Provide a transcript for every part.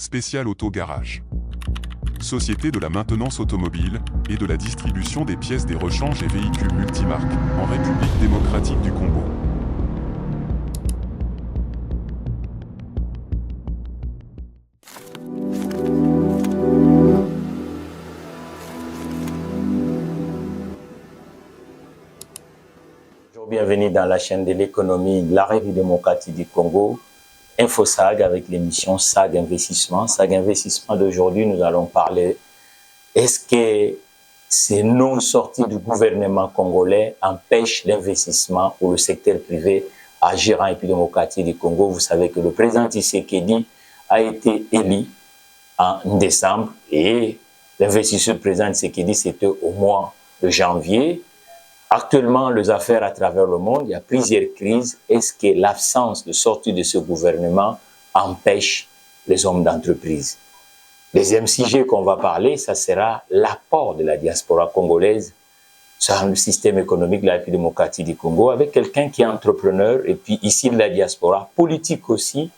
spécial auto-garage. Société de la maintenance automobile et de la distribution des pièces des rechanges et véhicules multimarques en République démocratique du Congo. Bienvenue dans la chaîne de l'économie de la République démocratique du Congo, InfoSAG avec l'émission SAG Investissement. SAG Investissement d'aujourd'hui, nous allons parler, est-ce que ces non-sorties du gouvernement congolais empêchent l'investissement pour le secteur privé agir en République démocratique du Congo? Vous savez que le président Tshisekedi a été élu en décembre et l'investisseur président Tshisekedi, c'était au mois de janvier. Actuellement, les affaires à travers le monde, il y a plusieurs crises. Est-ce que l'absence de sortie de ce gouvernement empêche les hommes d'entreprise? Deuxième sujet qu'on va parler, ça sera l'apport de la diaspora congolaise sur le système économique de la République démocratique du Congo, avec quelqu'un qui est entrepreneur et puis ici de la diaspora, politique aussi.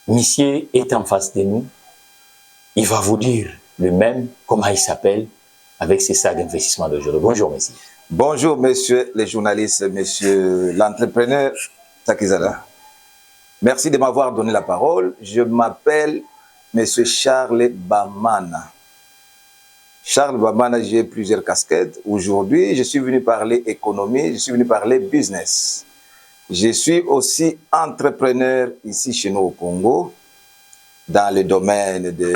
Monsieur est en face de nous. Il va vous dire le même, comment il s'appelle, avec ses sacs d'investissement d'aujourd'hui. Bonjour, monsieur. Bonjour, messieurs les journalistes, monsieur l'entrepreneur Takizala. Merci de m'avoir donné la parole. Je m'appelle monsieur Charles Bamana. Charles Bamana, j'ai plusieurs casquettes. Aujourd'hui, je suis venu parler économie, je suis venu parler business. Je suis aussi entrepreneur ici chez nous au Congo, dans le domaine de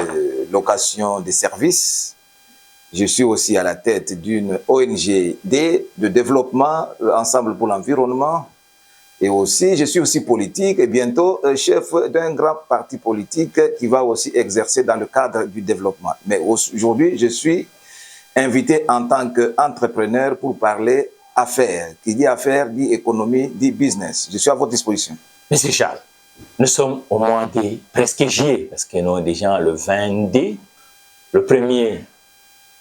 location de services. Je suis aussi à la tête d'une ONG de développement, Ensemble pour l'environnement. Et aussi, je suis aussi politique et bientôt chef d'un grand parti politique qui va aussi exercer dans le cadre du développement. Mais aujourd'hui, je suis invité en tant qu'entrepreneur pour parler affaires. Qui dit affaires, dit économie, dit business. Je suis à votre disposition. Monsieur Charles, nous sommes au mois de presque juillet, parce que nous sommes déjà le 22, le premier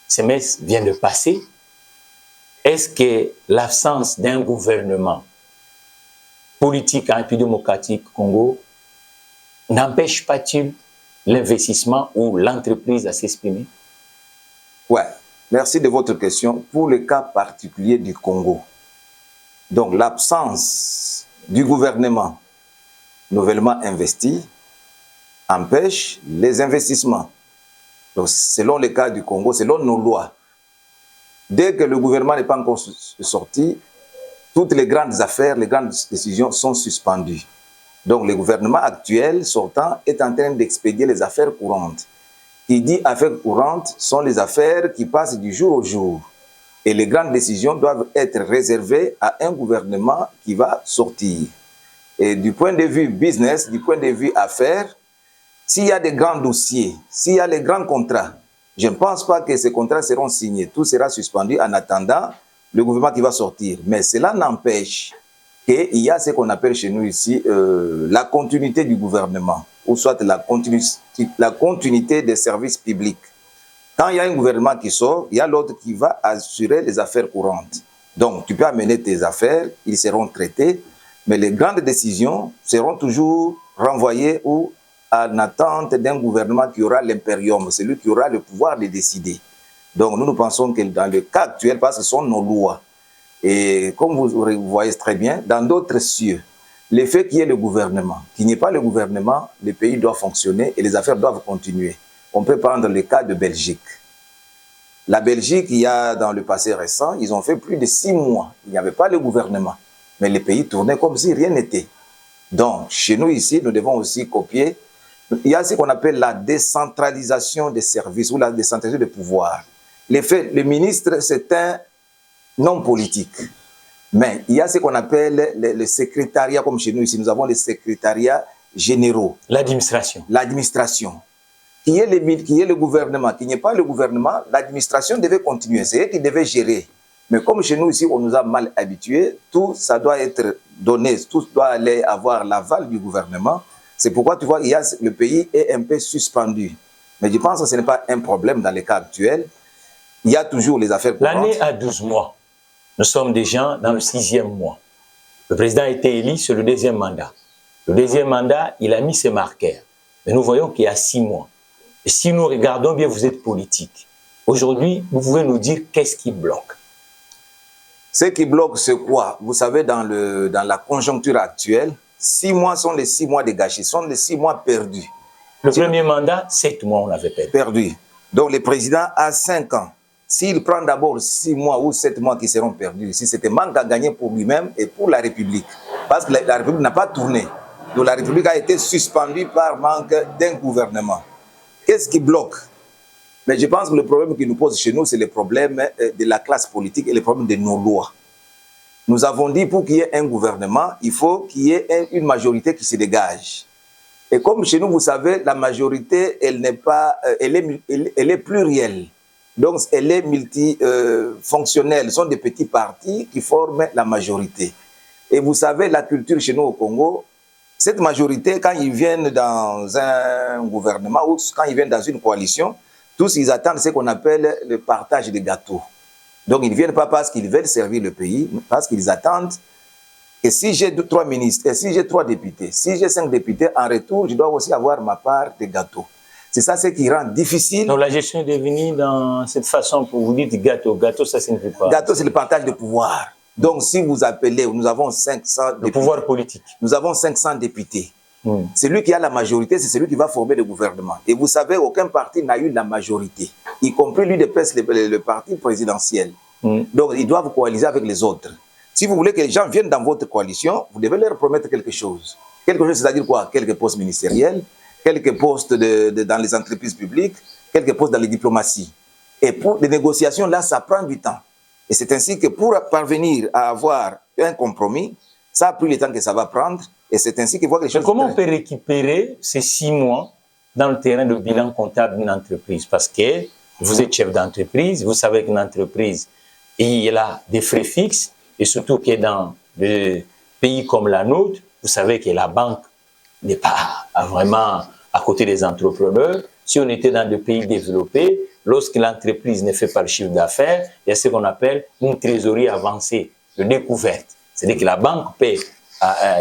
semestre vient de passer. Est-ce que l'absence d'un gouvernement politique en République démocratique Congo n'empêche pas-il l'investissement ou l'entreprise à s'exprimer? Ouais, merci de votre question. Pour le cas particulier du Congo, donc l'absence du gouvernement nouvellement investi empêche les investissements. Donc, selon le cas du Congo, selon nos lois, dès que le gouvernement n'est pas encore sorti, toutes les grandes affaires, les grandes décisions sont suspendues. Donc, le gouvernement actuel sortant est en train d'expédier les affaires courantes. Qui dit affaires courantes sont les affaires qui passent du jour au jour. Et les grandes décisions doivent être réservées à un gouvernement qui va sortir. Et du point de vue business, du point de vue affaires, s'il y a des grands dossiers, s'il y a les grands contrats, je ne pense pas que ces contrats seront signés. Tout sera suspendu en attendant le gouvernement qui va sortir. Mais cela n'empêche qu'il y a ce qu'on appelle chez nous ici la continuité du gouvernement, ou soit la continuité des services publics. Quand il y a un gouvernement qui sort, il y a l'autre qui va assurer les affaires courantes. Donc, tu peux amener tes affaires, ils seront traités, mais les grandes décisions seront toujours renvoyées ou en attente d'un gouvernement qui aura l'impérium, celui qui aura le pouvoir de décider. Donc nous pensons que dans le cas actuel, parce que ce sont nos lois, et comme vous voyez très bien, dans d'autres cieux, le fait qu'il y ait le gouvernement, qu'il n'y ait pas le gouvernement, le pays doit fonctionner et les affaires doivent continuer. On peut prendre le cas de Belgique. La Belgique, il y a dans le passé récent, ils ont fait plus de 6 mois. Il n'y avait pas le gouvernement, mais le pays tournait comme si rien n'était. Donc chez nous ici, nous devons aussi copier. Il y a ce qu'on appelle la décentralisation des services ou la décentralisation des pouvoirs. Le ministre, c'est un non politique. Mais il y a ce qu'on appelle le secrétariat, comme chez nous ici, nous avons les secrétariats généraux. L'administration. L'administration. Qui est le gouvernement, qui n'est pas le gouvernement, l'administration devait continuer. C'est eux qui devaient gérer. Mais comme chez nous ici, on nous a mal habitués, tout ça doit être donné, tout doit aller avoir l'aval du gouvernement. C'est pourquoi tu vois, le pays est un peu suspendu. Mais je pense que ce n'est pas un problème dans le cas actuel. Il y a toujours les affaires courantes. L'année a 12 mois. Nous sommes déjà dans le 6e mois. Le président a été élu sur le 2e mandat. Le 2e mandat, il a mis ses marqueurs. Mais nous voyons qu'il y a 6 mois. Et si nous regardons bien, vous êtes politique. Aujourd'hui, vous pouvez nous dire qu'est-ce qui bloque? Ce qui bloque, c'est quoi? Vous savez, dans la conjoncture actuelle, 6 mois sont les 6 mois de gâchis, sont les 6 mois perdus. Le premier mandat, 7 mois, on avait perdu. Donc, le président a 5 ans. S'il prend d'abord 6 mois ou 7 mois qui seront perdus, si c'était manque à gagner pour lui-même et pour la République, parce que la République n'a pas tourné. Donc, la République a été suspendue par manque d'un gouvernement. Qu'est-ce qui bloque? Mais je pense que le problème qui nous pose chez nous, c'est le problème de la classe politique et le problème de nos lois. Nous avons dit pour qu'il y ait un gouvernement, il faut qu'il y ait une majorité qui se dégage. Et comme chez nous, vous savez, la majorité, elle n'est pas, elle est plurielle. Donc, elle est multifonctionnelle. Ce sont des petits partis qui forment la majorité. Et vous savez, la culture chez nous au Congo, cette majorité, quand ils viennent dans un gouvernement ou quand ils viennent dans une coalition, tous ils attendent ce qu'on appelle le partage des gâteaux. Donc, ils ne viennent pas parce qu'ils veulent servir le pays, mais parce qu'ils attendent que si j'ai 3 ministres, et si j'ai 3 députés, si j'ai 5 députés, en retour, je dois aussi avoir ma part des gâteaux. C'est ça ce qui rend difficile. Donc, la gestion est devenue dans cette façon, pour vous dire gâteau. Gâteau, ça signifie quoi? Gâteau, c'est le partage de pouvoir. Donc, si vous appelez, nous avons 500 députés. Le pouvoir politique. Nous avons 500 députés. Celui qui a la majorité, c'est celui qui va former le gouvernement. Et vous savez, aucun parti n'a eu la majorité, y compris l'UDPS, le parti présidentiel. Donc, ils doivent coaliser avec les autres. Si vous voulez que les gens viennent dans votre coalition, vous devez leur promettre quelque chose. Quelque chose, c'est-à-dire quoi? Quelques postes ministériels, quelques postes dans les entreprises publiques, quelques postes dans les diplomaties. Et pour les négociations, là, ça prend du temps. Et c'est ainsi que pour parvenir à avoir un compromis, ça a pris le temps que ça va prendre. Et c'est ainsi qu'il voit que les choses... Mais comment on peut récupérer ces 6 mois dans le terrain de bilan comptable d'une entreprise? Parce que vous êtes chef d'entreprise, vous savez qu'une entreprise, il a des frais fixes, et surtout que dans des pays comme la nôtre, vous savez que la banque n'est pas vraiment à côté des entrepreneurs. Si on était dans des pays développés, lorsque l'entreprise ne fait pas le chiffre d'affaires, il y a ce qu'on appelle une trésorerie avancée de découverte. C'est-à-dire que la banque peut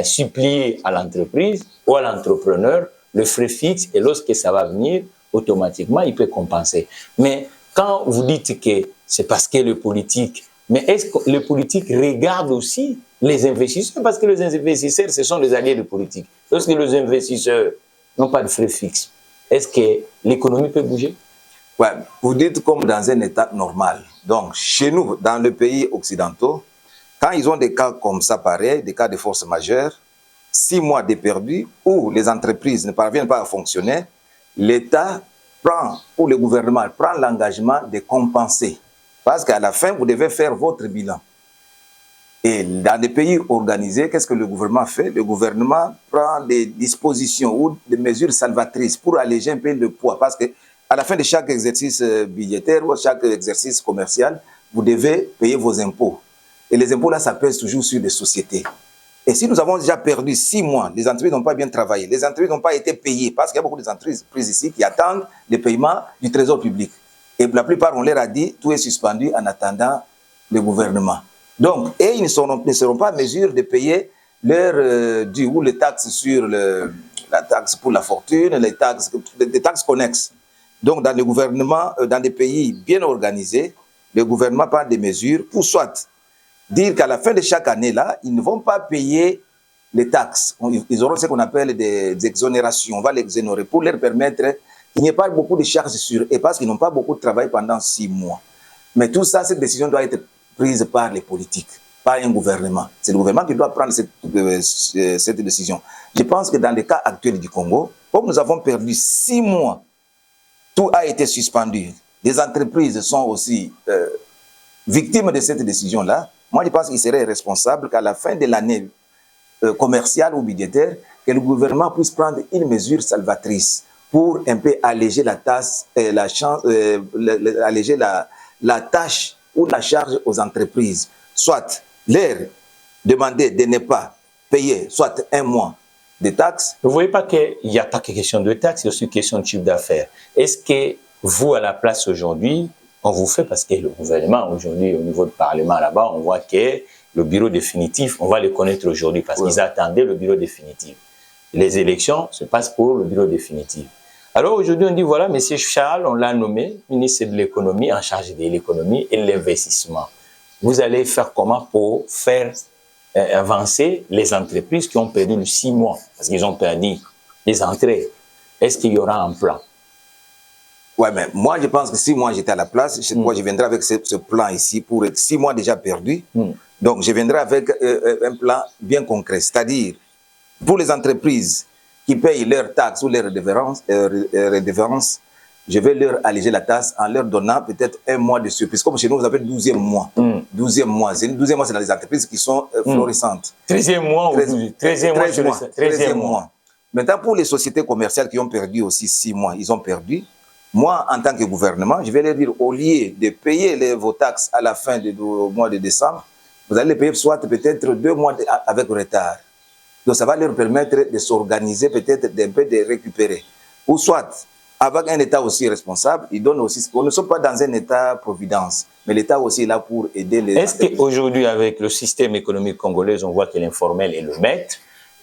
supplier à l'entreprise ou à l'entrepreneur le frais fixe et lorsque ça va venir, automatiquement, il peut compenser. Mais quand vous dites que c'est parce que le politique, mais est-ce que le politique regarde aussi les investisseurs? Parce que les investisseurs, ce sont des alliés de politique. Lorsque les investisseurs n'ont pas de frais fixes, est-ce que l'économie peut bouger? Ouais, vous dites comme dans un état normal. Donc, chez nous, dans les pays occidentaux, quand ils ont des cas comme ça, pareil, des cas de force majeure, 6 mois de perdus, où les entreprises ne parviennent pas à fonctionner, l'État prend, ou le gouvernement prend l'engagement de compenser. Parce qu'à la fin, vous devez faire votre bilan. Et dans les pays organisés, qu'est-ce que le gouvernement fait? Le gouvernement prend des dispositions ou des mesures salvatrices pour alléger un peu le poids. Parce qu'à la fin de chaque exercice budgétaire ou chaque exercice commercial, vous devez payer vos impôts. Et les impôts, là, ça pèse toujours sur les sociétés. Et si nous avons déjà perdu 6 mois, les entreprises n'ont pas bien travaillé, les entreprises n'ont pas été payées, parce qu'il y a beaucoup d'entreprises ici qui attendent le paiement du trésor public. Et la plupart, on leur a dit, tout est suspendu en attendant le gouvernement. Donc, et ils ne seront pas en mesure de payer leur dû ou les taxes sur la taxe pour la fortune, les taxes connexes. Donc, dans le gouvernement, dans des pays bien organisés, le gouvernement prend des mesures pour soit dire qu'à la fin de chaque année, là, ils ne vont pas payer les taxes. Ils auront ce qu'on appelle des exonérations. On va les exonérer pour leur permettre qu'il n'y ait pas beaucoup de charges sur eux parce qu'ils n'ont pas beaucoup de travail pendant 6 mois. Mais tout ça, cette décision doit être prise par les politiques, par un gouvernement. C'est le gouvernement qui doit prendre cette décision. Je pense que dans le cas actuel du Congo, comme nous avons perdu 6 mois, tout a été suspendu. Les entreprises sont aussi victimes de cette décision-là. Moi, je pense qu'il serait responsable qu'à la fin de l'année commerciale ou budgétaire, que le gouvernement puisse prendre une mesure salvatrice pour un peu alléger la tâche, alléger la tâche ou la charge aux entreprises. Soit leur demander de ne pas payer, soit 1 mois de taxes. Vous ne voyez pas qu'il n'y a pas que question de taxes, il y a aussi question de chiffre d'affaires. Est-ce que vous, à la place aujourd'hui, on vous fait, parce que le gouvernement, aujourd'hui, au niveau du Parlement, là-bas, on voit que le bureau définitif, on va le connaître aujourd'hui, parce qu'ils attendaient le bureau définitif. Les élections se passent pour le bureau définitif. Alors aujourd'hui, on dit, voilà, M. Charles, on l'a nommé ministre de l'économie, en charge de l'économie et de l'investissement. Vous allez faire comment pour faire avancer les entreprises qui ont perdu les 6 mois, parce qu'ils ont perdu les entrées? Est-ce qu'il y aura un plan? Ouais, mais moi, je pense que si moi j'étais à la place, moi, je viendrais avec ce plan ici pour 6 mois déjà perdus. Donc, je viendrai avec un plan bien concret, c'est-à-dire pour les entreprises qui payent leurs taxes ou leurs redévances, je vais leur alléger la taxe en leur donnant peut-être 1 mois de surprise. Comme chez nous, vous avez le 12e mois. 12e mois. Le 12e mois, c'est dans les entreprises qui sont florissantes. 13e mois ou 13e mois. Maintenant, pour les sociétés commerciales qui ont perdu aussi 6 mois, ils ont perdu. Moi, en tant que gouvernement, je vais leur dire, au lieu de payer vos taxes à la fin du mois de décembre, vous allez les payer soit peut-être 2 mois avec retard. Donc, ça va leur permettre de s'organiser, peut-être d'un peu de récupérer. Ou soit, avec un État aussi responsable, il donne aussi... On ne sommes pas dans un État-providence, mais l'État aussi est là pour aider les... Est-ce qu'aujourd'hui, avec le système économique congolais, on voit que l'informel est le maître,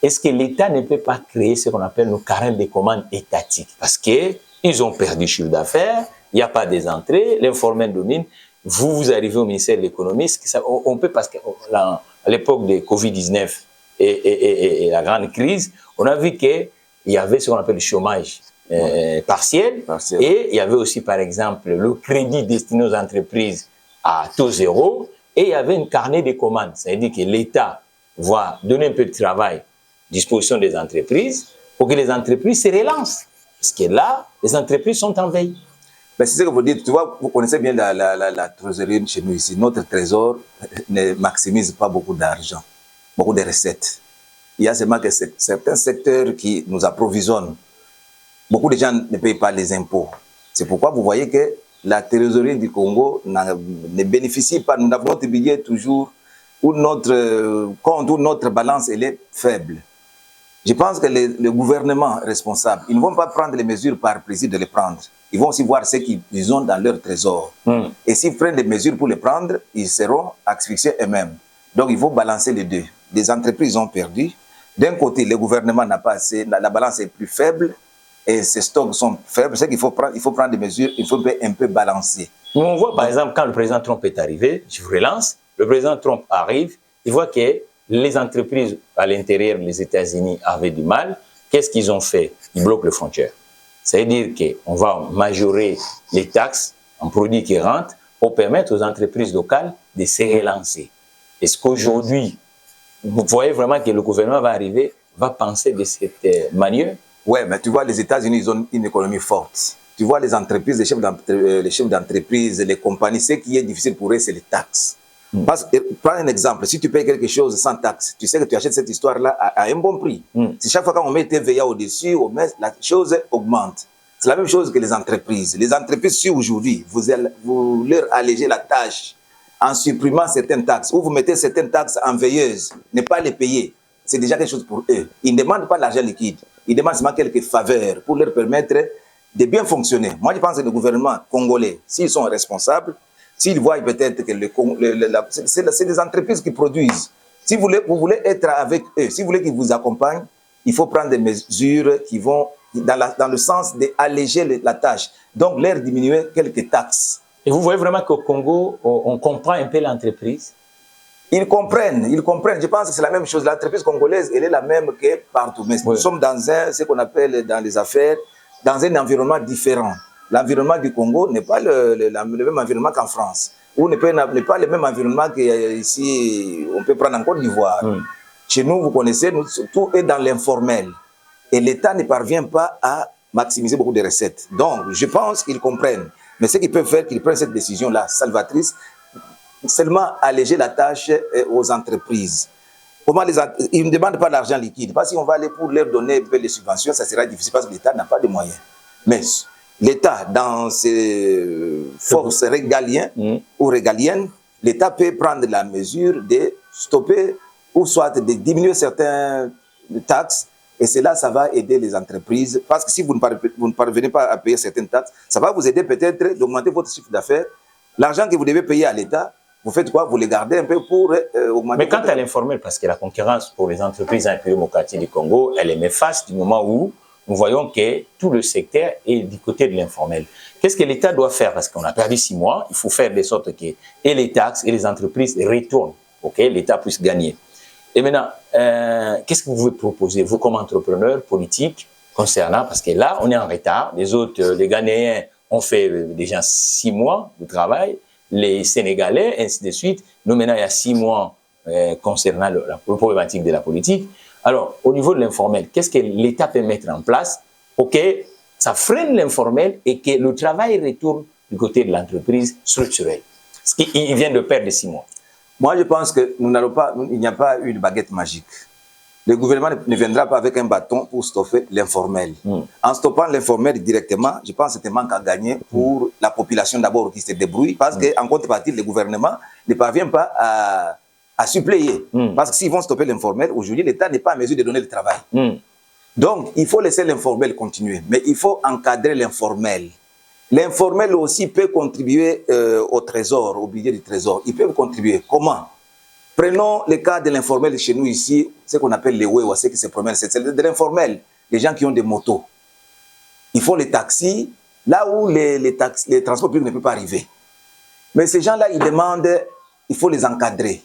est-ce que l'État ne peut pas créer ce qu'on appelle nos carèmes de commandes étatiques? Parce qu'ils ont perdu chiffre d'affaires, il n'y a pas des entrées, l'informel domine. Vous arrivez au ministère de l'économie, on peut, parce qu'à l'époque de Covid-19 et la grande crise, on a vu qu'il y avait ce qu'on appelle le chômage partiel. Et il y avait aussi, par exemple, le crédit destiné aux entreprises à taux zéro, et il y avait un carnet de commandes. C'est-à-dire que l'État va donner un peu de travail à disposition des entreprises pour que les entreprises se relancent. Parce que là, les entreprises sont en veille. Ben, c'est ce que vous dites. Tu vois, vous connaissez bien la trésorerie chez nous ici. Notre trésor ne maximise pas beaucoup d'argent, beaucoup de recettes. Il y a seulement que certains secteurs qui nous approvisionnent. Beaucoup de gens ne payent pas les impôts. C'est pourquoi vous voyez que la trésorerie du Congo ne bénéficie pas. Nous avons notre budget toujours, où notre compte, où notre balance elle est faible. Je pense que le gouvernement responsable, ils ne vont pas prendre les mesures par plaisir de les prendre. Ils vont aussi voir ce qu'ils ont dans leur trésor. Et s'ils prennent des mesures pour les prendre, ils seront asphyxiés eux-mêmes. Donc il faut balancer les deux. Les entreprises ont perdu. D'un côté, le gouvernement n'a pas assez, la balance est plus faible et ses stocks sont faibles. C'est qu'il faut prendre des mesures, il faut un peu balancer. On voit par exemple quand le président Trump est arrivé, je vous relance, le président Trump arrive, il voit que les entreprises à l'intérieur des États-Unis avaient du mal. Qu'est-ce qu'ils ont fait? Ils bloquent les frontières. C'est-à-dire qu'on va majorer les taxes en produits qui rentrent pour permettre aux entreprises locales de se relancer. Est-ce qu'aujourd'hui, vous voyez vraiment que le gouvernement va arriver, va penser de cette manière? Oui, mais tu vois, les États-Unis, ils ont une économie forte. Tu vois, les entreprises, les chefs d'entreprise, les compagnies, ce qui est difficile pour eux, c'est les taxes. Prends un exemple, si tu payes quelque chose sans taxe, tu sais que tu achètes cette histoire-là à un bon prix. Si chaque fois qu'on met TVA au-dessus, la chose augmente. C'est la même chose que les entreprises. Les entreprises, si aujourd'hui, vous leur allégez la tâche en supprimant certaines taxes, ou vous mettez certaines taxes en veilleuse, ne pas les payer, c'est déjà quelque chose pour eux. Ils ne demandent pas l'argent liquide, ils demandent seulement quelques faveurs pour leur permettre de bien fonctionner. Moi, je pense que le gouvernement congolais, s'ils sont responsables, s'ils voient peut-être que c'est des entreprises qui produisent. Si vous voulez être avec eux, si vous voulez qu'ils vous accompagnent, il faut prendre des mesures qui vont dans le sens d'alléger la tâche. Donc, leur diminuer quelques taxes. Et vous voyez vraiment qu'au Congo, on comprend un peu l'entreprise? Ils comprennent. Je pense que c'est la même chose. L'entreprise congolaise, elle est la même que partout. Mais nous sommes dans ce qu'on appelle dans les affaires, dans un environnement différent. L'environnement du Congo n'est pas le même environnement qu'en France, ou n'est pas le même environnement qu'ici, on peut prendre en Côte d'Ivoire. Chez nous, vous connaissez, tout est dans l'informel. Et l'État ne parvient pas à maximiser beaucoup de recettes. Donc, je pense qu'ils comprennent. Mais ce qu'ils peuvent faire, qu'ils prennent cette décision-là, salvatrice, seulement alléger la tâche aux entreprises. Ils ne demandent pas d'argent liquide. Parce que si on va aller pour leur donner des subventions, ça sera difficile parce que l'État n'a pas de moyens. Mais l'État, dans ses forces régaliennes ou régaliennes, l'État peut prendre la mesure de stopper ou soit de diminuer certaines taxes. Et cela, ça va aider les entreprises. Parce que si vous ne parvenez pas à payer certaines taxes, ça va vous aider peut-être d'augmenter votre chiffre d'affaires. L'argent que vous devez payer à l'État, vous faites quoi? Vous le gardez un peu pour augmenter. Mais quant à l'informel, parce que la concurrence pour les entreprises en République démocratique du Congo, elle est néfaste du moment où nous voyons que tout le secteur est du côté de l'informel. Qu'est-ce que l'État doit faire? Parce qu'on a perdu 6 mois, il faut faire de sorte que et les taxes et les entreprises retournent, ok, l'État puisse gagner. Et maintenant, qu'est-ce que vous pouvez proposer, vous comme entrepreneur politique, concernant, parce que là, on est en retard, les autres, les Ghanéens ont fait déjà 6 mois de travail, les Sénégalais, ainsi de suite. Nous, maintenant, il y a 6 mois concernant la problématique de la politique. Alors, au niveau de l'informel, qu'est-ce que l'État peut mettre en place pour que ça freine l'informel et que le travail retourne du côté de l'entreprise structurelle? Parce qu'il vient de perdre 6 mois. Moi, je pense que il n'y a pas eu de baguette magique. Le gouvernement ne viendra pas avec un bâton pour stopper l'informel. En stoppant l'informel directement, je pense que c'est un manque à gagner pour la population d'abord qui se débrouille, parce qu'en contrepartie, le gouvernement ne parvient pas à suppléer. Parce que s'ils vont stopper l'informel, aujourd'hui, l'État n'est pas en mesure de donner le travail. Donc, il faut laisser l'informel continuer, mais il faut encadrer l'informel. L'informel aussi peut contribuer au trésor, au budget du trésor. Il peut contribuer. Comment? Prenons le cas de l'informel chez nous ici, ce qu'on appelle les wewa, ceux qui se promènent. C'est de l'informel, les gens qui ont des motos. Ils font les taxis, là où les transports publics ne peuvent pas arriver. Mais ces gens-là, ils demandent, il faut les encadrer.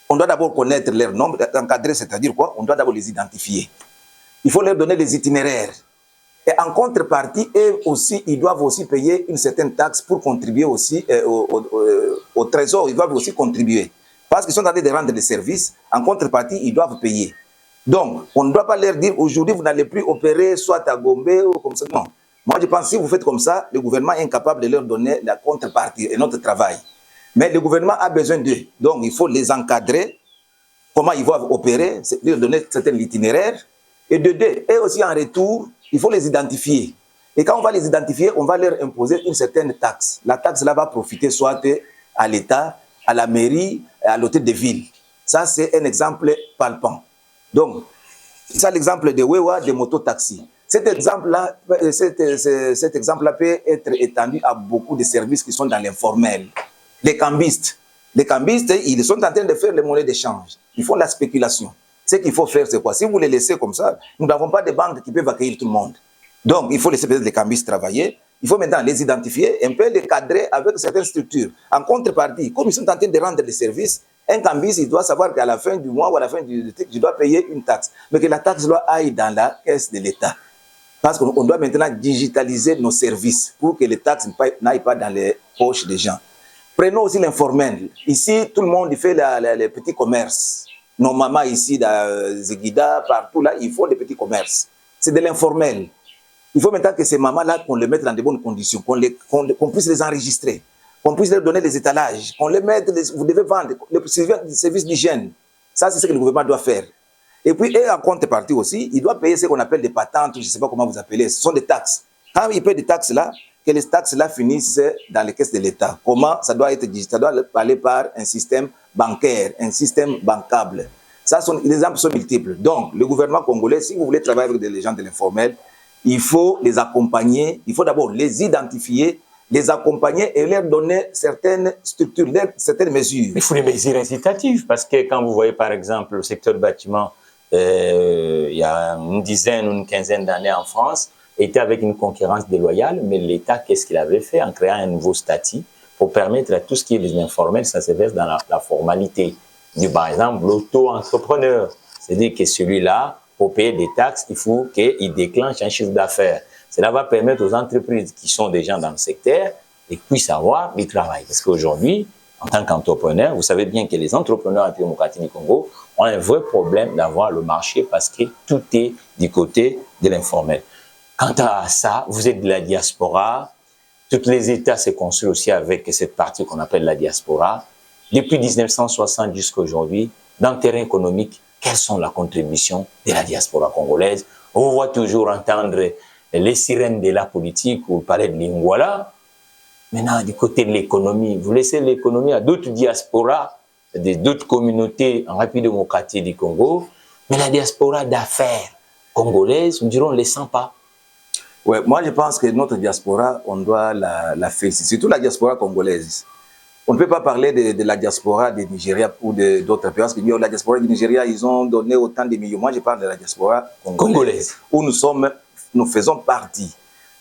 On doit d'abord connaître leur nombre. Encadrer, c'est-à-dire quoi? On doit d'abord les identifier. Il faut leur donner les itinéraires. Et en contrepartie, eux aussi, ils doivent aussi payer une certaine taxe pour contribuer aussi au trésor. Ils doivent aussi contribuer. Parce qu'ils sont en train de rendre des services, en contrepartie, ils doivent payer. Donc, on ne doit pas leur dire, aujourd'hui, vous n'allez plus opérer soit à Gombe ou comme ça. Non. Moi, je pense que si vous faites comme ça, le gouvernement est incapable de leur donner la contrepartie et notre travail. Mais le gouvernement a besoin d'eux. Donc, il faut les encadrer, comment ils doivent opérer, leur donner certains itinéraires. Et de deux, et aussi en retour, il faut les identifier. Et quand on va les identifier, on va leur imposer une certaine taxe. La taxe là va profiter soit à l'État, à la mairie, à l'hôtel de ville. Ça, c'est un exemple palpant. Donc, c'est l'exemple de Wewa, de mototaxi. Cet exemple-là peut être étendu à beaucoup de services qui sont dans l'informel. Les cambistes. Les cambistes, ils sont en train de faire les monnaies d'échange. Ils font la spéculation. Ce qu'il faut faire, c'est quoi? Si vous les laissez comme ça, nous n'avons pas de banques qui peuvent accueillir tout le monde. Donc, il faut laisser peut-être les cambistes travailler. Il faut maintenant les identifier, un peu les cadrer avec certaines structures. En contrepartie, comme ils sont en train de rendre des services, un cambiste, il doit savoir qu'à la fin du mois ou à la fin du truc, je dois payer une taxe. Mais que la taxe doit aller dans la caisse de l'État. Parce qu'on doit maintenant digitaliser nos services pour que les taxes n'aillent pas dans les poches des gens. Prenons aussi l'informel. Ici, tout le monde fait les petits commerces. Nos mamans ici, dans Zeguida, partout là, il faut des petits commerces. C'est de l'informel. Il faut maintenant que ces mamans-là, qu'on les mette dans de bonnes conditions, qu'on puisse les enregistrer, qu'on puisse leur donner les étalages, qu'on les mette, vous devez vendre, les services d'hygiène. Ça, c'est ce que le gouvernement doit faire. Et puis, en contrepartie aussi, il doit payer ce qu'on appelle des patentes, je ne sais pas comment vous appelez, ce sont des taxes. Quand il paye des taxes là, que les taxes-là finissent dans les caisses de l'État. Comment? Ça doit être digital, ça doit aller par un système bancaire, un système bancable. Ça, les exemples sont multiples. Donc, le gouvernement congolais, si vous voulez travailler avec des gens de l'informel, il faut les accompagner, il faut d'abord les identifier, les accompagner et leur donner certaines structures, certaines mesures. Il faut des mesures incitatives parce que quand vous voyez par exemple le secteur du bâtiment, il y a une dizaine ou une quinzaine d'années en France, était avec une concurrence déloyale, mais l'État, qu'est-ce qu'il avait fait en créant un nouveau statut pour permettre à tout ce qui est des informels, ça se verse dans la formalité. Par exemple, l'auto-entrepreneur, c'est-à-dire que celui-là, pour payer des taxes, il faut qu'il déclenche un chiffre d'affaires. Cela va permettre aux entreprises qui sont déjà dans le secteur et puissent avoir du travail. Parce qu'aujourd'hui, en tant qu'entrepreneur, vous savez bien que les entrepreneurs en démocratie du Congo ont un vrai problème d'avoir le marché parce que tout est du côté de l'informel. Quant à ça, vous êtes de la diaspora. Tous les États se construisent aussi avec cette partie qu'on appelle la diaspora. Depuis 1960 jusqu'à aujourd'hui, dans le terrain économique, quelles sont les contributions de la diaspora congolaise? On voit toujours entendre les sirènes de la politique ou parler de Lingwala. Maintenant, du côté de l'économie, vous laissez l'économie à d'autres diasporas, d'autres communautés en République démocratique du Congo, mais la diaspora d'affaires congolaise, nous dirons, ne les sent pas. Ouais, moi, je pense que notre diaspora, on doit la féliciter, surtout la diaspora congolaise. On ne peut pas parler de la diaspora du Nigeria ou d'autres pays, parce que la diaspora du Nigeria, ils ont donné autant de millions. Moi, je parle de la diaspora congolaise, où nous faisons partie.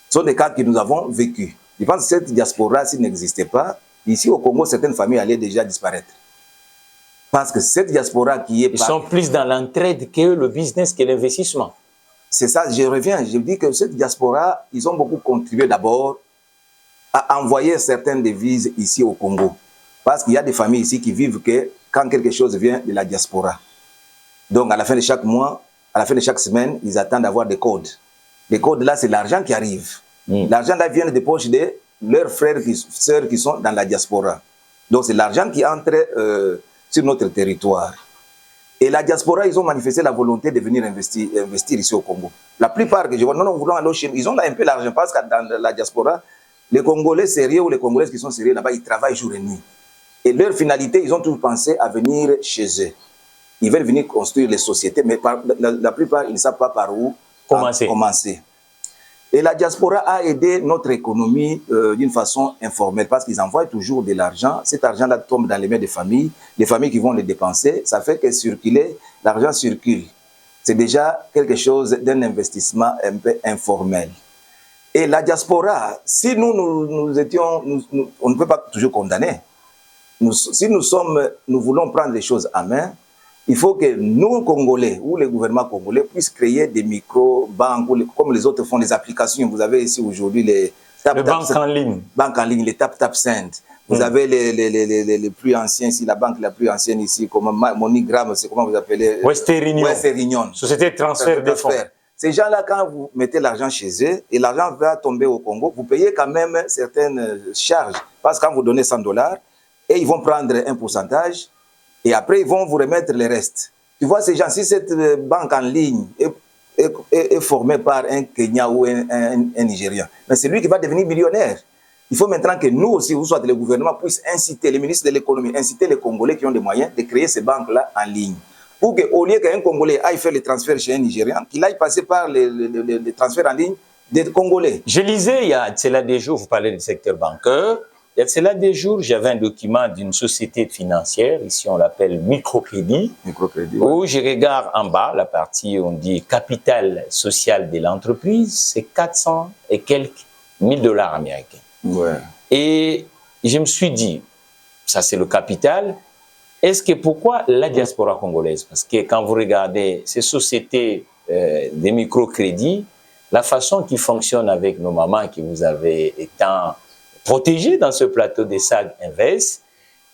Ce sont des cas que nous avons vécus. Je pense que cette diaspora, s'il n'existait pas, ici au Congo, certaines familles allaient déjà disparaître. Parce que cette diaspora qui est... Ils sont plus dans l'entraide que le business, que l'investissement. C'est ça, je reviens, je dis que cette diaspora, ils ont beaucoup contribué d'abord à envoyer certaines devises ici au Congo. Parce qu'il y a des familles ici qui vivent que quand quelque chose vient de la diaspora. Donc à la fin de chaque mois, à la fin de chaque semaine, ils attendent d'avoir des codes. Les codes là, c'est l'argent qui arrive. L'argent là vient des poches de leurs frères et sœurs qui sont dans la diaspora. Donc c'est l'argent qui entre sur notre territoire. Et la diaspora, ils ont manifesté la volonté de venir investir ici au Congo. La plupart que je vois, non, nous voulons aller chez nous. Ils ont là un peu l'argent parce que dans la diaspora, les Congolais sérieux ou les Congolaises qui sont sérieux là-bas, ils travaillent jour et nuit. Et leur finalité, ils ont tous pensé à venir chez eux. Ils veulent venir construire les sociétés, mais la plupart, ils ne savent pas par où commencer. Et la diaspora a aidé notre économie d'une façon informelle parce qu'ils envoient toujours de l'argent. Cet argent-là tombe dans les mains des familles qui vont le dépenser. Ça fait que circuler, l'argent circule. C'est déjà quelque chose d'un investissement un peu informel. Et la diaspora, si nous étions, on ne peut pas toujours condamner. Si nous voulons prendre les choses en main, il faut que nous, Congolais, ou les gouvernements congolais, puissent créer des micro-banques, comme les autres font des applications. Vous avez ici aujourd'hui les banques en ligne. Banques en ligne, les Tap-Tap-Send. Vous avez les plus anciens ici, la banque la plus ancienne ici, comme MoneyGram, c'est comment vous appelez? Western Union. Société de transfert de fonds. Ces gens-là, quand vous mettez l'argent chez eux, et l'argent va tomber au Congo, vous payez quand même certaines charges. Parce que quand vous donnez $100, et ils vont prendre un pourcentage, et après ils vont vous remettre le reste. Tu vois ces gens, si cette banque en ligne est formée par un Kenyan ou un Nigérien, mais c'est lui qui va devenir millionnaire. Il faut maintenant que nous aussi, ou soit le gouvernement, puisse inciter les ministres de l'économie, inciter les Congolais qui ont des moyens de créer ces banques-là en ligne. Pour qu'au lieu qu'un Congolais aille faire les transferts chez un Nigérian, qu'il aille passer par les transferts en ligne des Congolais. Je lisais, il y a cela des jours, vous parlez du secteur bancaire, il y a cela des jours, j'avais un document d'une société financière, ici on l'appelle microcrédit, où je regarde en bas, la partie où on dit capital social de l'entreprise, c'est 400 et quelques $1000 américains. Ouais. Et je me suis dit, ça c'est le capital. Est-ce que pourquoi la diaspora congolaise? Parce que quand vous regardez ces sociétés des microcrédits, la façon qui fonctionne avec nos mamans que vous avez étant protégées dans ce plateau des SAG Invest,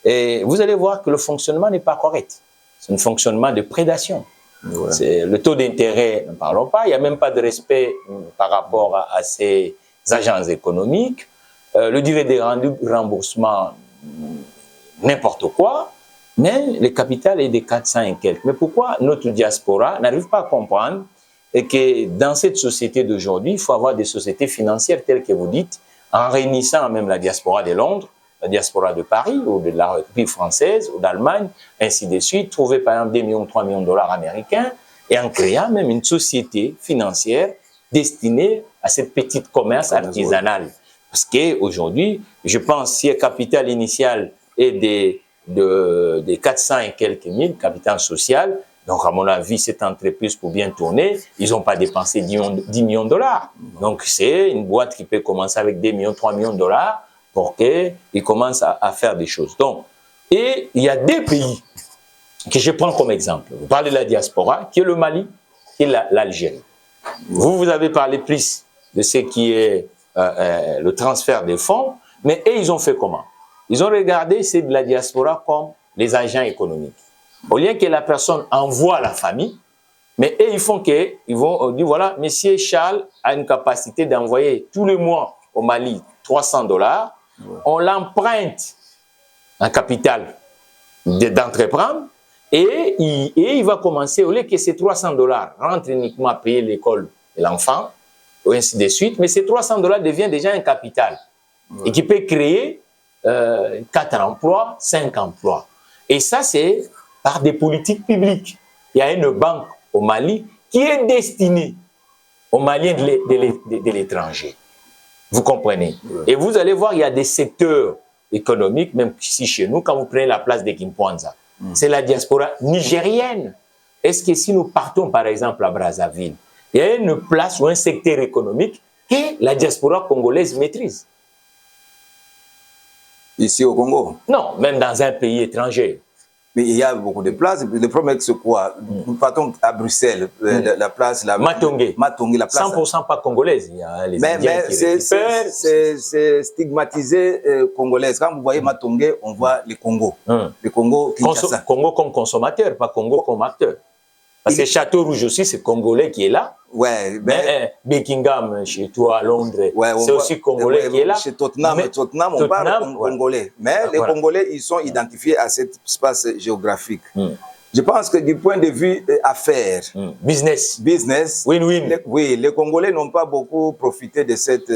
et vous allez voir que le fonctionnement n'est pas correct. C'est un fonctionnement de prédation. Ouais. Le taux d'intérêt, ne parlons pas, il n'y a même pas de respect par rapport à ces agences économiques. Le durée des remboursements, n'importe quoi. Mais le capital est de 400 et quelques. Mais pourquoi notre diaspora n'arrive pas à comprendre et que dans cette société d'aujourd'hui, il faut avoir des sociétés financières telles que vous dites, en réunissant même la diaspora de Londres, la diaspora de Paris ou de la République française ou d'Allemagne, ainsi de suite, trouver par exemple 2 millions, 3 millions de $, américains et en créant même une société financière destinée à cette petite commerce artisanale. Parce qu'aujourd'hui, je pense si le capital initial est des 400 et quelques mille, capital social. Donc, à mon avis, cette entreprise, pour bien tourner, ils n'ont pas dépensé 10 millions de $. Donc, c'est une boîte qui peut commencer avec 2 millions, 3 millions de $, pour qu'ils commencent à faire des choses. Donc, et il y a des pays que je prends comme exemple. Vous parlez de la diaspora, qui est le Mali, qui est l'Algérie. Vous avez parlé plus de ce qui est le transfert des fonds, mais eux, ils ont fait comment? Ils ont regardé c'est de la diaspora comme les agents économiques. Au lieu que la personne envoie la famille, mais eux, ils font que, ils vont dire, voilà, monsieur Charles a une capacité d'envoyer tous les mois au Mali $300. On l'emprunte en capital d'entreprendre et il va commencer, au lieu que ces $300 rentrent uniquement à payer l'école de l'enfant, et ainsi de suite, mais ces $300 deviennent déjà un capital et qui peut créer 4 emplois, 5 emplois. Et ça, c'est par des politiques publiques. Il y a une banque au Mali qui est destinée aux Maliens de l'étranger. Vous comprenez? Et vous allez voir, il y a des secteurs économique, même ici chez nous, quand vous prenez la place de Kimpwanza, c'est la diaspora nigérienne. Est-ce que si nous partons par exemple à Brazzaville, il y a une place ou un secteur économique que la diaspora congolaise maîtrise? Ici au Congo? Non, même dans un pays étranger. Mais il y a beaucoup de places. Le problème, c'est quoi? Nous partons à Bruxelles, la place... Matongé. Matongé, la place... 100% pas congolaise. Il y a les Indiens qui c'est stigmatisé congolaise. Quand vous voyez Matongé, on voit les Congo. Le Congo Kinshasa. Congo comme consommateur, pas Congo comme acteur. Parce que Château Rouge aussi, c'est Congolais qui est là. Ouais, mais Buckingham, chez toi, à Londres, ouais, c'est aussi Congolais qui est là. Chez Tottenham, on parle Congolais. Mais les Congolais, ils sont identifiés à cet espace géographique. Je pense que du point de vue affaires, business, win-win. Oui, les Congolais n'ont pas beaucoup profité de cette...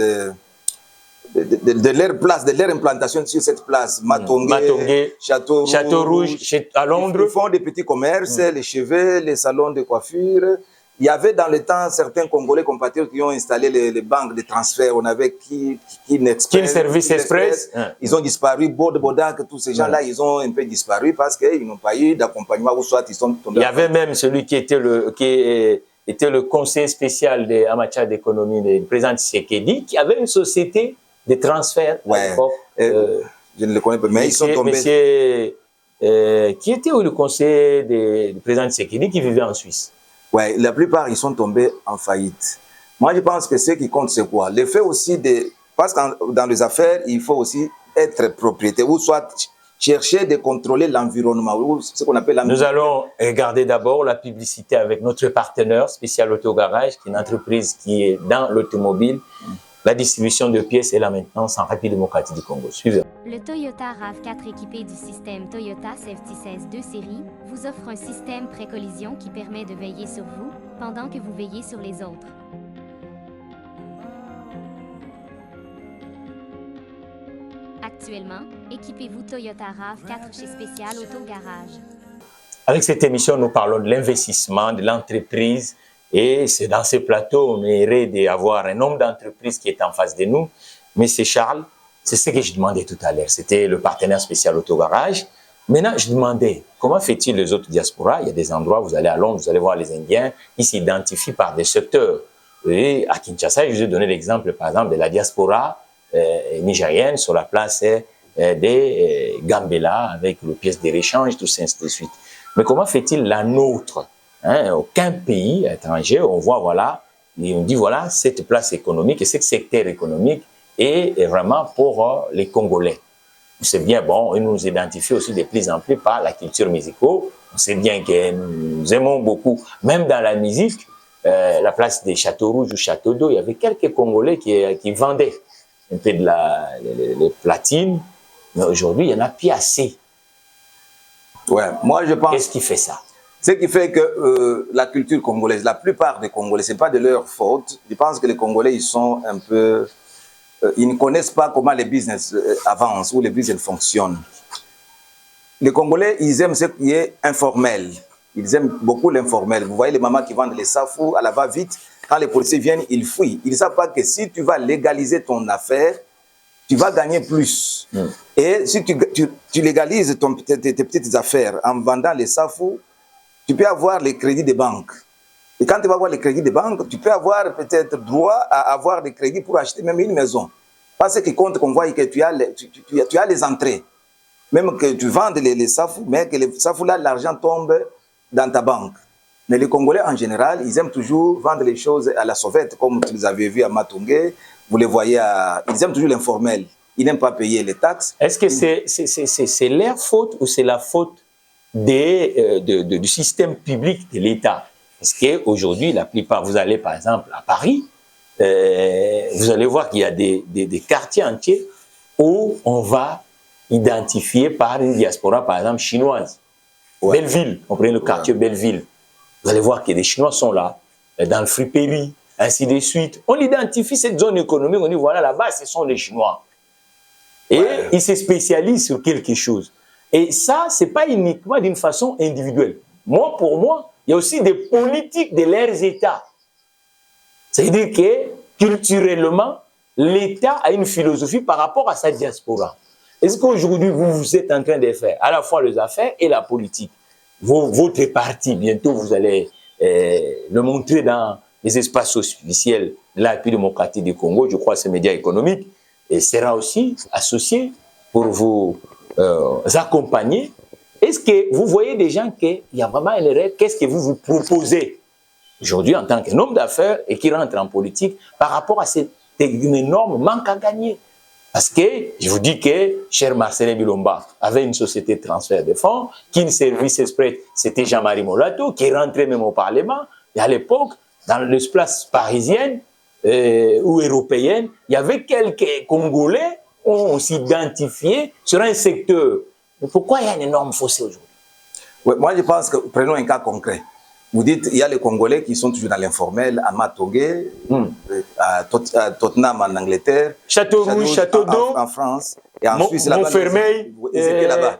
De leur place, de leur implantation sur cette place, Matongé, Château Rouge, à Londres. Ils font des petits commerces, les cheveux, les salons de coiffure. Il y avait dans le temps certains Congolais compatriotes qui ont installé les banques de transfert. On avait Kin Service Express. Ils ont disparu. Bodak, tous ces gens-là, ils ont un peu disparu parce qu'ils n'ont pas eu d'accompagnement ou soit ils sont tombés. Il y avait même celui qui était le conseiller spécial en matière d'économie, le président Tshisekedi, qui avait une société de transfert. Ouais. Je ne le connais pas, mais ils sont tombés. Qui était le conseiller du président Tshisekedi qui vivait en Suisse? Ouais, la plupart, ils sont tombés en faillite. Moi, je pense que ce qui compte, c'est quoi? Le fait aussi de... Parce que dans les affaires, il faut aussi être propriétaire, ou soit chercher de contrôler l'environnement, ou ce qu'on appelle l'environnement. Nous allons regarder d'abord la publicité avec notre partenaire spécial Autogarage, qui est une entreprise qui est dans l'automobile, la distribution de pièces et la maintenance en République démocratique du Congo. Suivez. Le Toyota RAV4 équipé du système Toyota Safety 16 2 série vous offre un système pré-collision qui permet de veiller sur vous pendant que vous veillez sur les autres. Actuellement, équipez-vous Toyota RAV4 chez Spécial Autogarage. Avec cette émission, nous parlons de l'investissement, de l'entreprise. Et c'est dans ce plateau, on irait d'avoir un nombre d'entreprises qui est en face de nous. Mais c'est Charles, c'est ce que je demandais tout à l'heure. C'était le partenaire spécial Autogarage. Maintenant, je demandais, comment fait-il les autres diasporas? Il y a des endroits, vous allez à Londres, vous allez voir les Indiens, ils s'identifient par des secteurs. Et à Kinshasa, je vous ai donné l'exemple, par exemple, de la diaspora nigérienne sur la place des Gambela, avec les pièces de réchange, tout ça, ainsi de suite. Mais comment fait-il la nôtre? Aucun pays étranger, on voit, voilà, et on dit, voilà, cette place économique et ce secteur économique est vraiment pour les Congolais. C'est bien, bon, ils nous identifient aussi de plus en plus par la culture musicale. On sait bien que nous aimons beaucoup, même dans la musique, la place des Châteaux Rouges ou Château d'Eau, il y avait quelques Congolais qui vendaient un peu de les platines, mais aujourd'hui, il y en a plus assez. Ouais, moi je pense... Qu'est-ce qui fait ça? Ce qui fait que la culture congolaise, la plupart des Congolais, ce n'est pas de leur faute. Je pense que les Congolais, ils sont un peu... ils ne connaissent pas comment les business avancent ou les business fonctionnent. Les Congolais, ils aiment ce qui est informel. Ils aiment beaucoup l'informel. Vous voyez les mamans qui vendent les safou à la va-vite. Quand les policiers viennent, ils fuient. Ils ne savent pas que si tu vas légaliser ton affaire, tu vas gagner plus. Et si tu légalises tes petites affaires en vendant les safou, tu peux avoir les crédits des banques. Et quand tu vas avoir les crédits des banques, tu peux avoir peut-être droit à avoir des crédits pour acheter même une maison. Parce que compte qu'on voit que tu as les entrées. Même que tu vendes les safou, mais que les safou là, l'argent tombe dans ta banque. Mais les Congolais en général, ils aiment toujours vendre les choses à la sauvette, comme vous les avez vu à Matongé. Vous les voyez ils aiment toujours l'informel. Ils n'aiment pas payer les taxes. Est-ce que c'est leur faute ou c'est la faute du système public de l'État? Parce qu'aujourd'hui, la plupart, vous allez par exemple à Paris, vous allez voir qu'il y a des quartiers entiers où on va identifier par une diaspora, par exemple, chinoise. Ouais. Belleville, on prend le quartier Belleville. Vous allez voir que des Chinois sont là, dans le friperie, ainsi de suite. On identifie cette zone économique, on dit voilà, là-bas, ce sont les Chinois. Et ils se spécialisent sur quelque chose. Et ça, ce n'est pas uniquement d'une façon individuelle. Moi, pour moi, il y a aussi des politiques de leurs États. C'est-à-dire que, culturellement, l'État a une philosophie par rapport à sa diaspora. Est-ce qu'aujourd'hui, vous êtes en train de faire à la fois les affaires et la politique? Votre parti, bientôt, vous allez le montrer dans les espaces officiels de la République démocratique du Congo, je crois que c'est médias économiques, et sera aussi associé pour vous accompagner. Est-ce que vous voyez des gens qu'il y a vraiment une erreur? Qu'est-ce que vous proposez aujourd'hui en tant qu'homme d'affaires et qui rentre en politique par rapport à cet énorme manque à gagner? Parce que je vous dis que cher Marcelin Bilomba avait une société de transfert de fonds, Kin Service Express, c'était Jean-Marie Molato, qui est rentré même au Parlement. Et à l'époque, dans l'espace parisien ou européenne, il y avait quelques Congolais qui ont s'identifié sur un secteur. Mais pourquoi il y a un énorme fossé aujourd'hui? Ouais, moi, je pense que, prenons un cas concret. Vous dites, il y a les Congolais qui sont toujours dans l'informel, à Matongé, à Tottenham en Angleterre, Château-Rouge, Château-d'Eau, en France, et en Suisse, Montfermeil, ils étaient là-bas.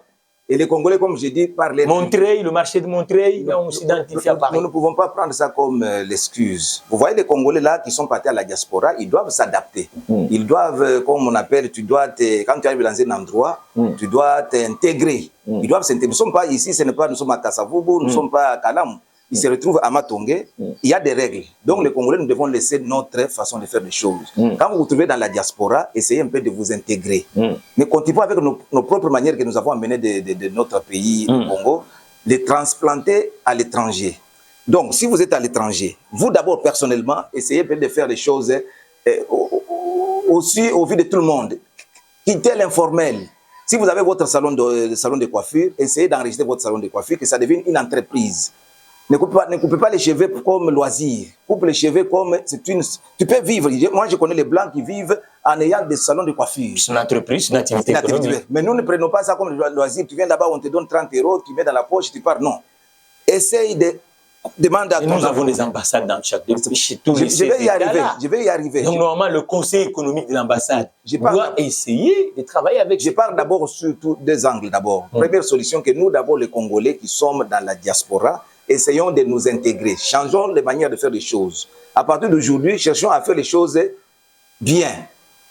Et les Congolais, comme j'ai dit, par les... Montreuil, le marché de Montreuil, on s'identifie à Paris. Nous ne pouvons pas prendre ça comme l'excuse. Vous voyez les Congolais là qui sont partis à la diaspora, ils doivent s'adapter. Ils doivent, comme on appelle, quand tu arrives dans un endroit, tu dois t'intégrer. Ils doivent s'intégrer. Nous ne sommes pas ici, nous sommes à Kassavubu, nous ne sommes pas à Kalam. Ils se retrouvent à Matongé, il y a des règles. Donc les Congolais, nous devons laisser notre façon de faire les choses. Quand vous vous trouvez dans la diaspora, essayez un peu de vous intégrer. Mais continuez avec nos propres manières que nous avons amenées de notre pays, au Congo, les transplanter à l'étranger. Donc si vous êtes à l'étranger, vous d'abord personnellement, essayez un peu de faire les choses aussi au vu de tout le monde. Quittez l'informel. Si vous avez votre salon de coiffure, essayez d'enregistrer votre salon de coiffure, que ça devienne une entreprise. Ne coupez pas les cheveux comme loisir. Coupe les cheveux comme... Tu peux vivre. Moi, je connais les Blancs qui vivent en ayant des salons de coiffure. C'est une entreprise, une activité économique. Mais nous ne prenons pas ça comme loisir. Tu viens là-bas, on te donne 30 €, tu mets dans la poche, tu pars. Non. Essaye de... Demande à ton... Nous avons des ambassades dans chaque pays. Je vais y arriver. Donc, normalement, le conseil économique de l'ambassade doit essayer de travailler avec... Je parle d'abord sur deux angles. Première solution, que nous, d'abord, les Congolais qui sommes dans la diaspora, essayons de nous intégrer, changeons les manières de faire les choses. À partir d'aujourd'hui, cherchons à faire les choses bien.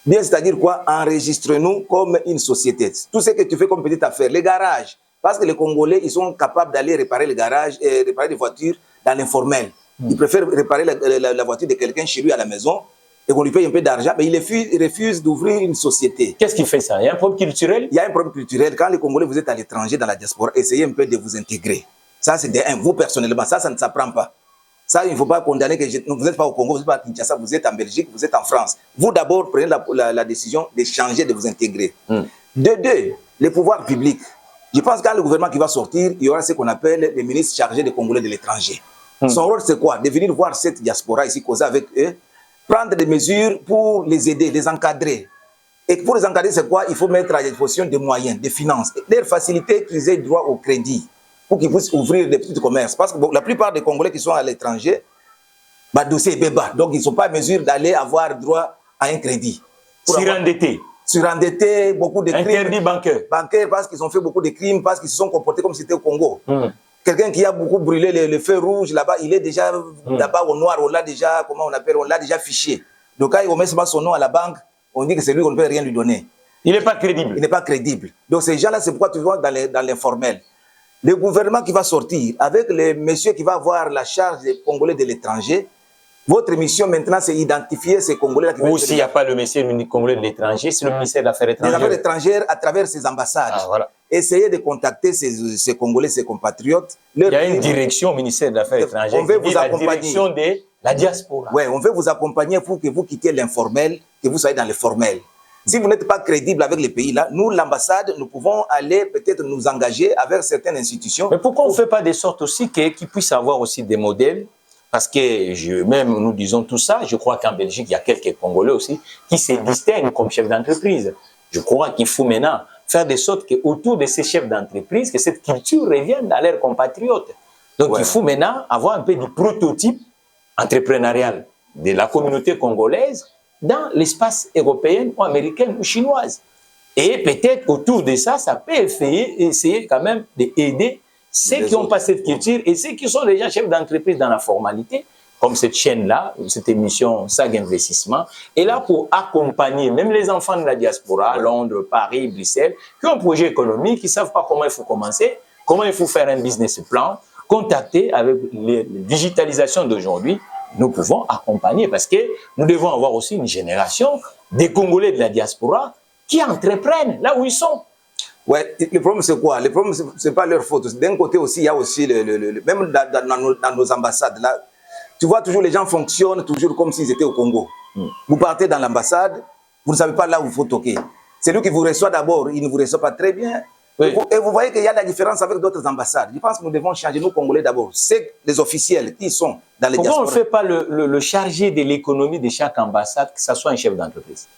Bien, c'est-à-dire quoi? Enregistre-nous comme une société. Tout ce que tu fais comme petite affaire, les garages. Parce que les Congolais, ils sont capables d'aller réparer les garages et réparer des voitures dans l'informel. Ils préfèrent réparer la voiture de quelqu'un chez lui à la maison et qu'on lui paye un peu d'argent, mais il refuse d'ouvrir une société. Qu'est-ce qui fait ça? Il y a un problème culturel? Il y a un problème culturel. Quand les Congolais, vous êtes à l'étranger, dans la diaspora, essayez un peu de vous intégrer. Ça, c'est de un. Vous, personnellement, ça ne s'apprend pas. Ça, il ne faut pas condamner que vous n'êtes pas au Congo, vous n'êtes pas à Kinshasa, vous êtes en Belgique, vous êtes en France. Vous, d'abord, prenez la décision de changer, de vous intégrer. De deux, les pouvoirs publics. Je pense que quand le gouvernement qui va sortir, il y aura ce qu'on appelle les ministres chargés des Congolais de l'étranger. Son rôle, c'est quoi? De venir voir cette diaspora ici, causer avec eux, prendre des mesures pour les aider, les encadrer. Et pour les encadrer, c'est quoi? Il faut mettre à disposition des moyens, des finances, leur faciliter qu'ils aient droit au crédit, pour qu'ils puissent ouvrir des petits commerces. Parce que la plupart des Congolais qui sont à l'étranger, le dossier est béba. Donc, ils ne sont pas en mesure d'aller avoir droit à un crédit. Surendettés, beaucoup de crimes. Interdit bancaire. Bancaire, parce qu'ils ont fait beaucoup de crimes, parce qu'ils se sont comportés comme si c'était au Congo. Quelqu'un qui a beaucoup brûlé le feu rouge là-bas, il est déjà là-bas au noir, on l'a déjà, comment on appelle, on l'a déjà fiché. Donc, quand on met son nom à la banque, on dit que c'est lui qu'on ne peut rien lui donner. Il n'est pas crédible. Il n'est pas crédible. Donc, ces gens-là, c'est pourquoi tu vois dans l'informel. Le gouvernement qui va sortir, avec les messieurs qui vont avoir la charge des Congolais de l'étranger, votre mission maintenant, c'est identifier ces Congolais-là. Ou s'il n'y a pas le monsieur Congolais de l'étranger, c'est le ministère des Affaires étrangères. Les Affaires étrangères à travers ses ambassades. Voilà. Essayez de contacter ces Congolais, ces compatriotes. Il y a une direction au ministère des Affaires étrangères. On veut vous accompagner. La direction de la diaspora. Oui, on veut vous accompagner pour que vous quittiez l'informel, que vous soyez dans le formel. Si vous n'êtes pas crédible avec les pays-là, nous, l'ambassade, nous pouvons aller peut-être nous engager avec certaines institutions. Mais pourquoi on ne fait pas de sorte aussi qu'ils puissent avoir aussi des modèles? Parce que même nous disons tout ça, je crois qu'en Belgique, il y a quelques Congolais aussi qui se distinguent comme chefs d'entreprise. Je crois qu'il faut maintenant faire de sorte qu'autour de ces chefs d'entreprise, que cette culture revienne à leurs compatriotes. Donc il faut maintenant avoir un peu du prototype entrepreneurial de la communauté congolaise dans l'espace européen ou américain ou chinoise. Et peut-être autour de ça, ça peut essayer quand même d'aider ceux qui n'ont pas cette culture et ceux qui sont déjà chefs d'entreprise dans la formalité, comme cette chaîne-là, cette émission SAG Investissement, est là pour accompagner même les enfants de la diaspora, Londres, Paris, Bruxelles, qui ont un projet économique, qui ne savent pas comment il faut commencer, comment il faut faire un business plan, contacter avec les digitalisations d'aujourd'hui. Nous pouvons accompagner parce que nous devons avoir aussi une génération des Congolais de la diaspora qui entreprennent là où ils sont. Ouais, le problème c'est quoi? Le problème c'est pas leur faute. D'un côté aussi, il y a aussi même dans nos ambassades là, tu vois toujours les gens fonctionnent toujours comme s'ils étaient au Congo. Vous partez dans l'ambassade, vous ne savez pas là où il faut toquer. C'est lui qui vous reçoit d'abord, il ne vous reçoit pas très bien. Oui. Et vous voyez qu'il y a la différence avec d'autres ambassades. Je pense que nous devons changer, nous Congolais d'abord. C'est les officiels qui sont dans les diasporas. Pourquoi on ne fait pas le chargé de l'économie de chaque ambassade, que ce soit un chef d'entreprise?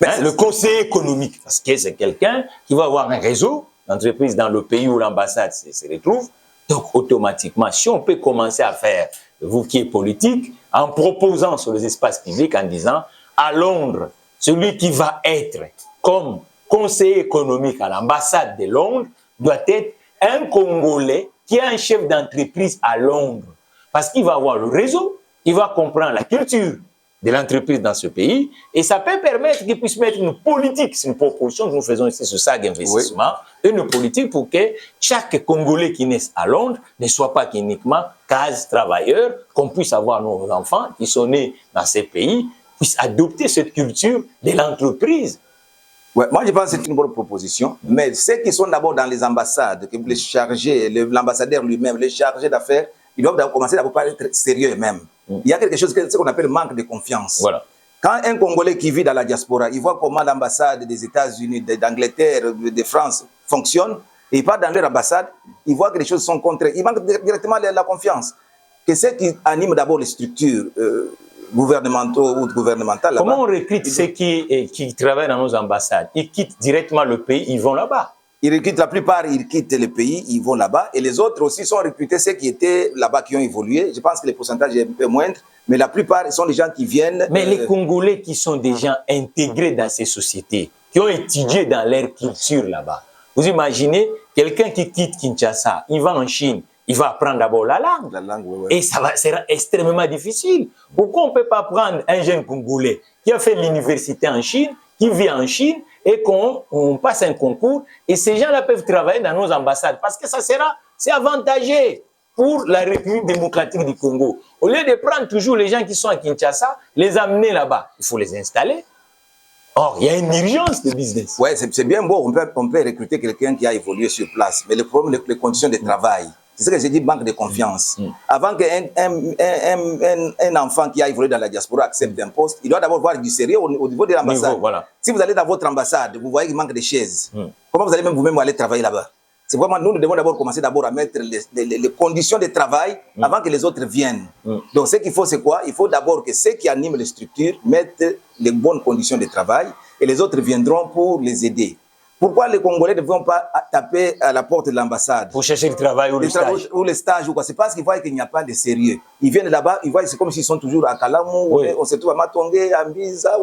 Le conseiller économique, parce que c'est quelqu'un qui va avoir un réseau d'entreprises dans le pays où l'ambassade se retrouve. Donc, automatiquement, si on peut commencer à faire, vous qui êtes politique, en proposant sur les espaces publics, en disant, à Londres, celui qui va être comme conseiller économique à l'ambassade de Londres doit être un Congolais qui est un chef d'entreprise à Londres. Parce qu'il va avoir le réseau, il va comprendre la culture de l'entreprise dans ce pays, et ça peut permettre qu'il puisse mettre une politique, c'est une proposition que nous faisons ici sur SAG Investissement, une politique pour que chaque Congolais qui naisse à Londres ne soit pas uniquement case travailleur, qu'on puisse avoir nos enfants qui sont nés dans ces pays, puissent adopter cette culture de l'entreprise. Ouais, moi je pense que c'est une bonne proposition, mais ceux qui sont d'abord dans les ambassades, que les chargés, l'ambassadeur lui-même, les chargés d'affaires, ils doivent commencer à être sérieux eux-mêmes. Il y a quelque chose qu'on appelle manque de confiance. Voilà. Quand un Congolais qui vit dans la diaspora, il voit comment l'ambassade des États-Unis, d'Angleterre, de France fonctionne, et il part dans leur ambassade, il voit que les choses sont contraires. Il manque directement la confiance. Que ceux qui animent d'abord les structures gouvernementaux ou gouvernementales. Comment on recrute ceux qui travaillent dans nos ambassades? Ils quittent directement le pays, ils vont là-bas. Ils recrutent, la plupart, ils quittent le pays, ils vont là-bas. Et les autres aussi sont recrutés, ceux qui étaient là-bas, qui ont évolué. Je pense que le pourcentage est un peu moindre. Mais la plupart, ils sont des gens qui viennent... Mais les Congolais qui sont des gens intégrés dans ces sociétés, qui ont étudié dans leur culture là-bas. Vous imaginez, quelqu'un qui quitte Kinshasa, il va en Chine, il va apprendre d'abord la langue. La langue, oui. Et ça sera extrêmement difficile. Pourquoi on ne peut pas prendre un jeune Congolais qui a fait l'université en Chine, qui vit en Chine, et qu'on passe un concours, et ces gens-là peuvent travailler dans nos ambassades, parce que c'est avantageux pour la République démocratique du Congo. Au lieu de prendre toujours les gens qui sont à Kinshasa, les amener là-bas, il faut les installer. Or, il y a une urgence de business. Oui, c'est bien beau, on peut recruter quelqu'un qui a évolué sur place, mais le problème, les conditions de travail, c'est ce que j'ai dit, manque de confiance. Avant qu'un enfant qui a évolué dans la diaspora accepte un poste, il doit d'abord voir du sérieux au niveau de l'ambassade. Voilà. Si vous allez dans votre ambassade, vous voyez qu'il manque de chaises. Comment vous allez même vous-même aller travailler là-bas? C'est vraiment, nous devons d'abord commencer à mettre les conditions de travail avant que les autres viennent. Donc, ce qu'il faut, c'est quoi? Il faut d'abord que ceux qui animent les structures mettent les bonnes conditions de travail et les autres viendront pour les aider. Pourquoi les Congolais ne vont pas taper à la porte de l'ambassade? Pour chercher le travail ou le stage. Ou le stage ou quoi. C'est parce qu'ils voient qu'il n'y a pas de sérieux. Ils viennent là-bas, ils voient, c'est comme s'ils sont toujours à Kalamou, on se trouve à Matongé, à Mbiza.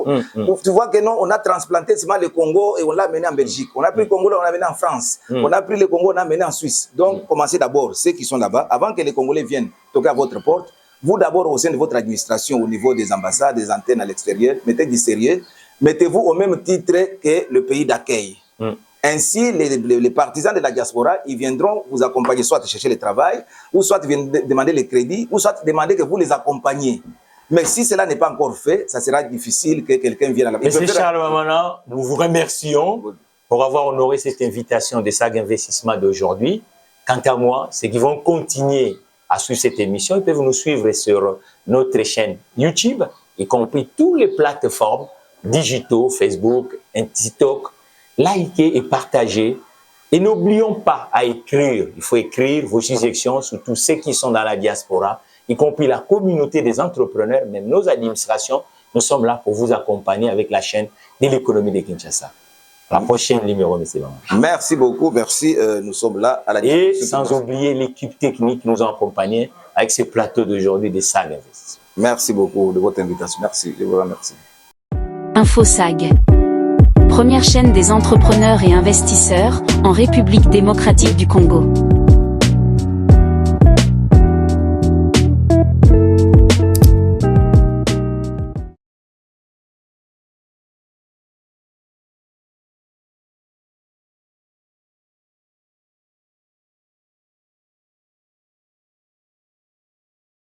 Tu vois que non, on a transplanté seulement le Congo et on l'a amené en Belgique. On a pris le Congo, on l'a amené en France. On a pris le Congo, on l'a amené en Suisse. Donc, commencez d'abord, ceux qui sont là-bas, avant que les Congolais viennent toquer à votre porte, vous d'abord au sein de votre administration, au niveau des ambassades, des antennes à l'extérieur, mettez du sérieux, mettez-vous au même titre que le pays d'accueil. Ainsi, les partisans de la diaspora, ils viendront vous accompagner, soit chercher le travail, ou soit demander les crédits, ou soit demander que vous les accompagniez. Mais si cela n'est pas encore fait, ça sera difficile que quelqu'un vienne à la... Monsieur Charles Mamana, nous vous remercions pour avoir honoré cette invitation de SAG Investissement d'aujourd'hui. Quant à moi, ceux qui vont continuer à suivre cette émission, ils peuvent nous suivre sur notre chaîne YouTube, y compris toutes les plateformes digitaux, Facebook, TikTok. Likez et partagez. Et n'oublions pas à écrire. Il faut écrire vos suggestions, surtout ceux qui sont dans la diaspora, y compris la communauté des entrepreneurs, même nos administrations. Nous sommes là pour vous accompagner avec la chaîne de l'économie de Kinshasa. À la prochaine numéro, M. Bama. Merci beaucoup, merci. Nous sommes là à la discussion. Et sans oublier l'équipe technique qui nous a accompagnés avec ce plateau d'aujourd'hui des SAG Investissement. Merci beaucoup de votre invitation. Merci, je vous remercie. InfoSAG. Première chaîne des entrepreneurs et investisseurs en République démocratique du Congo.